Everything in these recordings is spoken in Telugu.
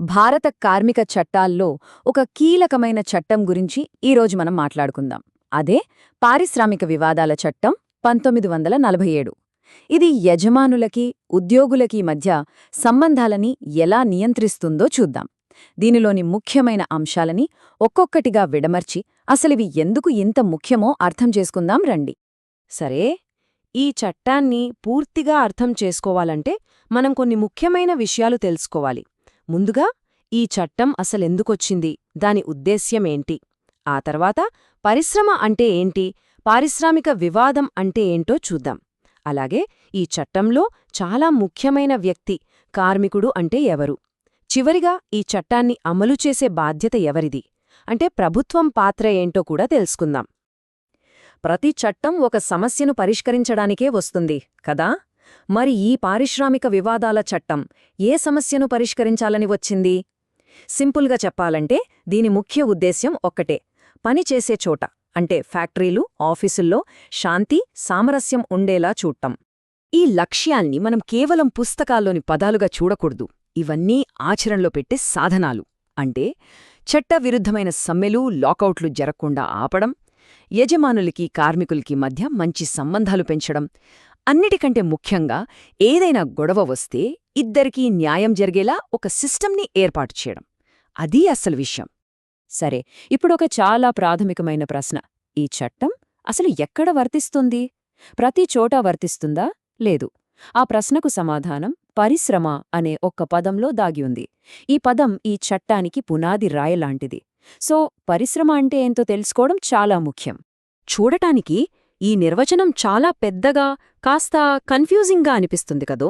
భారత కార్మిక చట్టాల్లో ఒక కీలకమైన చట్టం గురించి ఈరోజు మనం మాట్లాడుకుందాం. అదే పారిశ్రామిక వివాదాల చట్టం 1947. ఇది యజమానులకి, ఉద్యోగులకి మధ్య సంబంధాలని ఎలా నియంత్రిస్తుందో చూద్దాం. దీనిలోని ముఖ్యమైన అంశాలని ఒక్కొక్కటిగా విడమర్చి అసలివి ఎందుకు ఇంత ముఖ్యమో అర్థం చేసుకుందాం రండి. సరే, ఈ చట్టాన్ని పూర్తిగా అర్థం చేసుకోవాలంటే మనం కొన్ని ముఖ్యమైన విషయాలు తెలుసుకోవాలి. ముందుగా, ఈ చట్టం అసలెందుకొచ్చింది, దాని ఉద్దేశ్యమేంటి, ఆ తర్వాత పరిశ్రమ అంటే ఏంటి, పారిశ్రామిక వివాదం అంటే ఏంటో చూద్దాం. అలాగే ఈ చట్టంలో చాలా ముఖ్యమైన వ్యక్తి కార్మికుడు అంటే ఎవరు, చివరిగా ఈ చట్టాన్ని అమలు చేసే బాధ్యత ఎవరిది, అంటే ప్రభుత్వం పాత్ర ఏంటో కూడా తెలుసుకుందాం. ప్రతి చట్టం ఒక సమస్యను పరిష్కరించడానికే వస్తుంది కదా. మరి ఈ పారిశ్రామిక వివాదాల చట్టం ఏ సమస్యను పరిష్కరించాలని వచ్చింది? సింపుల్గా చెప్పాలంటే దీని ముఖ్య ఉద్దేశ్యం ఒక్కటే: పనిచేసే చోట, అంటే ఫ్యాక్టరీలు, ఆఫీసుల్లో శాంతి, సామరస్యం ఉండేలా చూడటం. ఈ లక్ష్యాల్ని మనం కేవలం పుస్తకాల్లోని పదాలుగా చూడకూడదు. ఇవన్నీ ఆచరణలో పెట్టే సాధనాలు. అంటే చట్టవిరుద్ధమైన సమ్మెలు, లాకౌట్లు జరగకుండా ఆపడం, యజమానులకి కార్మికులకి మధ్య మంచి సంబంధాలు పెంచడం, అన్నిటికంటే ముఖ్యంగా ఏదైనా గొడవ వస్తే ఇద్దరికీ న్యాయం జరిగేలా ఒక సిస్టమ్ని ఏర్పాటు చేయడం. అదీ అసలు విషయం. సరే, ఇప్పుడొక చాలా ప్రాథమికమైన ప్రశ్న: ఈ చట్టం అసలు ఎక్కడ వర్తిస్తుంది? ప్రతి చోటా వర్తిస్తుందా? లేదు. ఆ ప్రశ్నకు సమాధానం పరిశ్రమ అనే ఒక్క పదంలో దాగి ఉంది. ఈ పదం ఈ చట్టానికి పునాది రాయలాంటిది. సో, పరిశ్రమ అంటే ఏంటో తెలుసుకోవడం చాలా ముఖ్యం. చూడటానికి ఈ నిర్వచనం చాలా పెద్దగా, కాస్త కన్ఫ్యూజింగ్గా అనిపిస్తుంది కదో.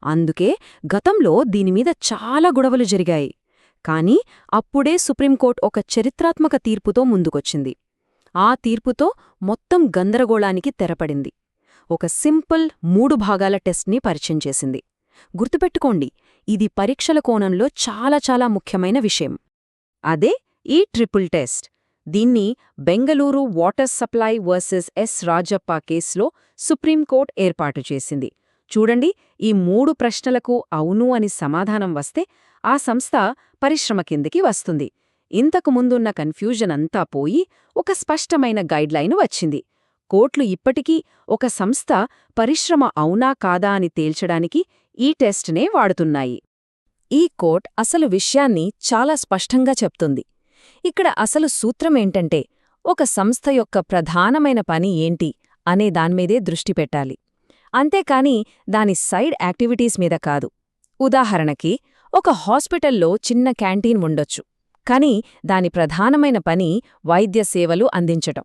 అందుకే గతంలో దీనిమీద చాలా గొడవలు జరిగాయి. కానీ అప్పుడే సుప్రీంకోర్టు ఒక చరిత్రాత్మక తీర్పుతో ముందుకొచ్చింది. ఆ తీర్పుతో మొత్తం గందరగోళానికి తెరపడింది. ఒక సింపుల్ 3 భాగాల టెస్ట్ని పరిచయం చేసింది. గుర్తుపెట్టుకోండి, ఇది పరీక్షల కోణంలో చాలా చాలా ముఖ్యమైన విషయం. అదే ఈ ట్రిపుల్ టెస్ట్. దీన్ని Bengaluru water supply versus S Rajappa కేసులో సుప్రీంకోర్టు ఏర్పాటు చేసింది. చూడండి, ఈ 3 ప్రశ్నలకు అవును అని సమాధానం వస్తే ఆ సంస్థ పరిశ్రమ కిందికి వస్తుంది. ఇంతకు ముందున్న కన్ఫ్యూజన్ అంతా పోయి ఒక స్పష్టమైన గైడ్లైన్ వచ్చింది. కోర్టులు ఇప్పటికీ ఒక సంస్థ పరిశ్రమ అవునా కాదా అని తేల్చడానికి ఈ టెస్ట్నే వాడుతున్నాయి. ఈ కోర్టు అసలు విషయాన్ని చాలా స్పష్టంగా చెప్తుంది. ఇక్కడ అసలు సూత్రమేంటంటే, ఒక సంస్థ యొక్క ప్రధానమైన పని ఏంటి అనే దాన్మీదే దృష్టి పెట్టాలి. అంతేకాని దాని సైడ్ యాక్టివిటీస్ మీద కాదు. ఉదాహరణకి, ఒక హాస్పిటల్లో చిన్న క్యాంటీన్ ఉండొచ్చు, కానీ దాని ప్రధానమైన పని వైద్య సేవలు అందించటం.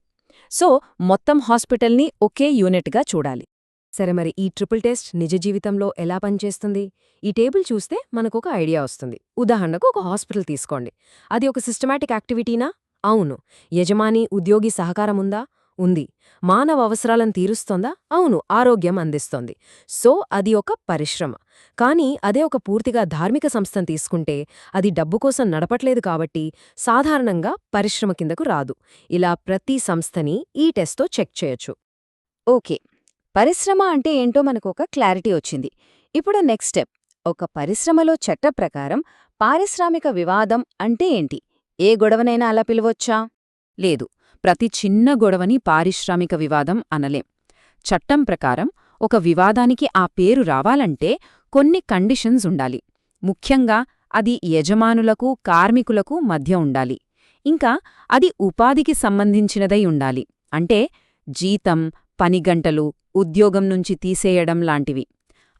సో, మొత్తం హాస్పిటల్ని ఒకే యూనిట్గా చూడాలి. సరే, మరి ఈ ట్రిపుల్ టెస్ట్ నిజ జీవితంలో ఎలా పనిచేస్తుంది? ఈ టేబుల్ చూస్తే మనకొక ఐడియా వస్తుంది. ఉదాహరణకు ఒక హాస్పిటల్ తీసుకోండి. అది ఒక సిస్టమాటిక్ యాక్టివిటీనా? అవును. యజమాని, ఉద్యోగి సహకారముందా? ఉంది. మానవ అవసరాలను తీరుస్తోందా? అవును. ఆరోగ్యం అందిస్తోంది. సో, అది ఒక పరిశ్రమ. కానీ అదే ఒక పూర్తిగా ధార్మిక సంస్థను తీసుకుంటే అది డబ్బు కోసం నడపట్లేదు కాబట్టి సాధారణంగా పరిశ్రమ కిందకు రాదు. ఇలా ప్రతి సంస్థని ఈ టెస్ట్తో చెక్ చేయొచ్చు. ఓకే, పరిశ్రమ అంటే ఏంటో మనకొక క్లారిటీ వచ్చింది. ఇప్పుడు నెక్స్ట్ స్టెప్: ఒక పరిశ్రమలో చట్ట ప్రకారం పారిశ్రామిక వివాదం అంటే ఏంటి? ఏ గొడవనైనా అలా పిలవొచ్చా? లేదు, ప్రతి చిన్న గొడవని పారిశ్రామిక వివాదం అనలేం. చట్టం ప్రకారం ఒక వివాదానికి ఆ పేరు రావాలంటే కొన్ని కండిషన్స్ ఉండాలి. ముఖ్యంగా అది యజమానులకు, కార్మికులకు మధ్య ఉండాలి. ఇంకా అది ఉపాధికి సంబంధించినదై ఉండాలి. అంటే జీతం, పనిగంటలు, ఉద్యోగం నుంచి తీసేయడం లాంటివి.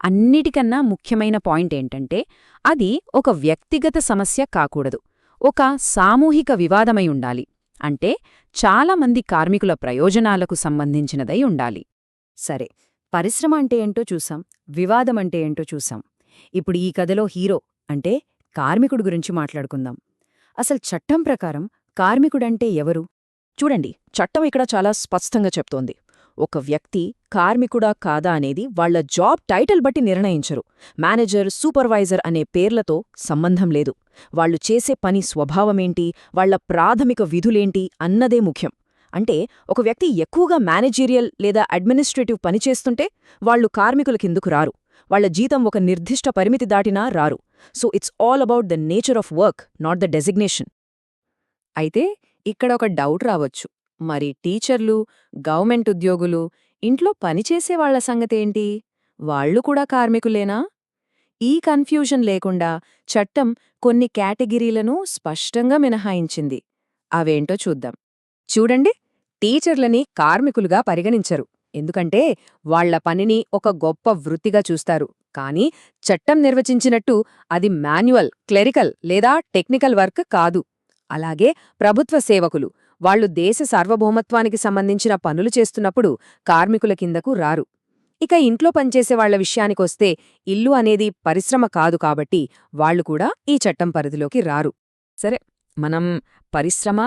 అన్నిటికన్నా ముఖ్యమైన పాయింట్ ఏంటంటే, అది ఒక వ్యక్తిగత సమస్య కాకూడదు, ఒక సామూహిక వివాదమై ఉండాలి. అంటే చాలామంది కార్మికుల ప్రయోజనాలకు సంబంధించినదై ఉండాలి. సరే, పరిశ్రమ అంటే ఏంటో చూసాం, వివాదమంటే ఏంటో చూసాం. ఇప్పుడు ఈ కథలో హీరో అంటే కార్మికుడు గురించి మాట్లాడుకుందాం. అసలు చట్టం ప్రకారం కార్మికుడంటే ఎవరు? చూడండి, చట్టం ఇక్కడ చాలా స్పష్టంగా చెప్తోంది. ఒక వ్యక్తి కార్మికుడా కాదా అనేది వాళ్ల జాబ్ టైటిల్ బట్టి నిర్ణయించరు. మేనేజర్, సూపర్వైజర్ అనే పేర్లతో సంబంధం లేదు. వాళ్లు చేసే పని స్వభావమేంటి, వాళ్ల ప్రాథమిక విధులేంటి అన్నదే ముఖ్యం. అంటే ఒక వ్యక్తి ఎక్కువగా మేనేజీరియల్ లేదా అడ్మినిస్ట్రేటివ్ పనిచేస్తుంటే వాళ్లు కార్మికుల కిందుకు రారు. వాళ్ల జీతం ఒక నిర్దిష్ట పరిమితి దాటినా రారు. So it's all about the nature of work, not the designation. అయితే ఇక్కడ ఒక డౌట్ రావచ్చు. మరి టీచర్లు, గవర్నమెంట్ ఉద్యోగులు, ఇంట్లో పనిచేసేవాళ్ల సంగతేంటి? వాళ్ళు కూడా కార్మికులేనా? ఈ కన్ఫ్యూజన్ లేకుండా చట్టం కొన్ని కేటగిరీలను స్పష్టంగా మినహాయించింది. అవేంటో చూద్దాం. చూడండి, టీచర్లని కార్మికులుగా పరిగణించరు. ఎందుకంటే వాళ్ల పనిని ఒక గొప్ప వృత్తిగా చూస్తారు. కానీ చట్టం నిర్వచించినట్టు అది మాన్యువల్, క్లెరికల్ లేదా టెక్నికల్ వర్క్ కాదు. అలాగే ప్రభుత్వ సేవకులు, వాళ్లు దేశ సార్వభౌమత్వానికి సంబంధించిన పనులు చేస్తున్నప్పుడు కార్మికుల కిందకు రారు. ఇక ఇంట్లో పనిచేసేవాళ్ల విషయానికొస్తే ఇల్లు అనేది పరిశ్రమ కాదు కాబట్టి వాళ్లు కూడా ఈ చట్టం పరిధిలోకి రారు. సరే, మనం పరిశ్రమ,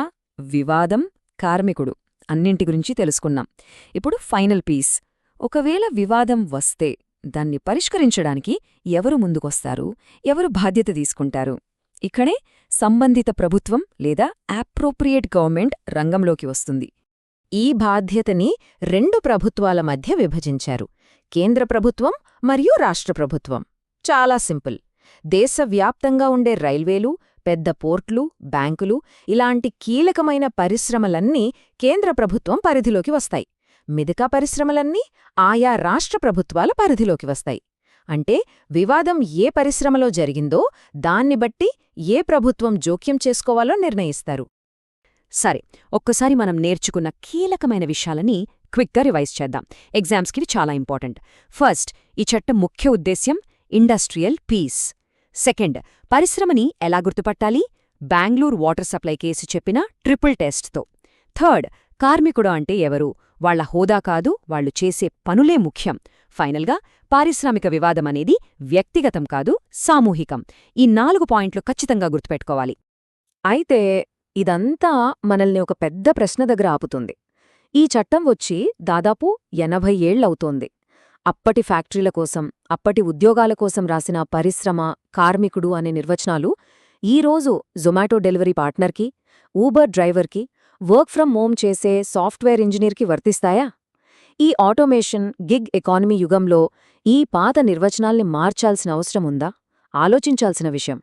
వివాదం, కార్మికుడు అన్నింటి గురించి తెలుసుకున్నాం. ఇప్పుడు ఫైనల్ పీస్. ఒకవేళ వివాదం వస్తే దాన్ని పరిష్కరించడానికి ఎవరు ముందుకొస్తారు, ఎవరు బాధ్యత తీసుకుంటారు? ఇక్కడే సంబంధిత ప్రభుత్వం లేదా అప్రోప్రియేట్ గవర్నమెంట్ రంగంలోకి వస్తుంది. ఈ బాధ్యతని 2 ప్రభుత్వాల మధ్య విభజించారు: కేంద్ర ప్రభుత్వం మరియు రాష్ట్ర ప్రభుత్వం. చాలా సింపుల్. దేశవ్యాప్తంగా ఉండే రైల్వేలు, పెద్ద పోర్ట్లు, బ్యాంకులు ఇలాంటి కీలకమైన పరిశ్రమలన్నీ కేంద్ర ప్రభుత్వం పరిధిలోకి వస్తాయి. మిగతా పరిశ్రమలన్నీ ఆయా రాష్ట్ర ప్రభుత్వాల పరిధిలోకి వస్తాయి. అంటే వివాదం ఏ పరిశ్రమలో జరిగిందో దాన్ని బట్టి ఏ ప్రభుత్వం జోక్యం చేసుకోవాలో నిర్ణయిస్తారు. సరే, ఒక్కసారి మనం నేర్చుకున్న కీలకమైన విషయాలని క్విక్గా రివైజ్ చేద్దాం. ఎగ్జామ్స్కి చాలా ఇంపార్టెంట్. ఫస్ట్, ఈ చట్టం ముఖ్య ఉద్దేశ్యం ఇండస్ట్రియల్ పీస్. సెకండ్, పరిశ్రమని ఎలా గుర్తుపట్టాలి? బెంగళూరు వాటర్ సప్లై కేసు చెప్పిన ట్రిపుల్ టెస్ట్తో. థర్డ్, కార్మికుడు అంటే ఎవరు? వాళ్ల హోదా కాదు, వాళ్లు చేసే పనులే ముఖ్యం. ఫైనల్గా, పారిశ్రామిక వివాదమనేది వ్యక్తిగతం కాదు, సామూహికం. ఈ 4 పాయింట్లు ఖచ్చితంగా గుర్తుపెట్టుకోవాలి. అయితే ఇదంతా మనల్ని ఒక పెద్ద ప్రశ్న దగ్గర ఆపుతుంది. ఈ చట్టం వచ్చి దాదాపు 80 ఏళ్లవుతోంది. అప్పటి ఫ్యాక్టరీల కోసం, అప్పటి ఉద్యోగాల కోసం రాసిన పరిశ్రమ, కార్మికుడు అనే నిర్వచనాలు ఈరోజు జొమాటో డెలివరీ పార్ట్నర్కి, ఊబర్ డ్రైవర్కి, వర్క్ ఫ్రం హోమ్ చేసే సాఫ్ట్వేర్ ఇంజనీర్కి వర్తిస్తాయా? ఈ ఆటోమేషన్, గిగ్ ఎకానమీ యుగంలో ఈ పాత నిర్వచనాల్ని మార్చాల్సిన అవసరముందా? ఆలోచించాల్సిన విషయం.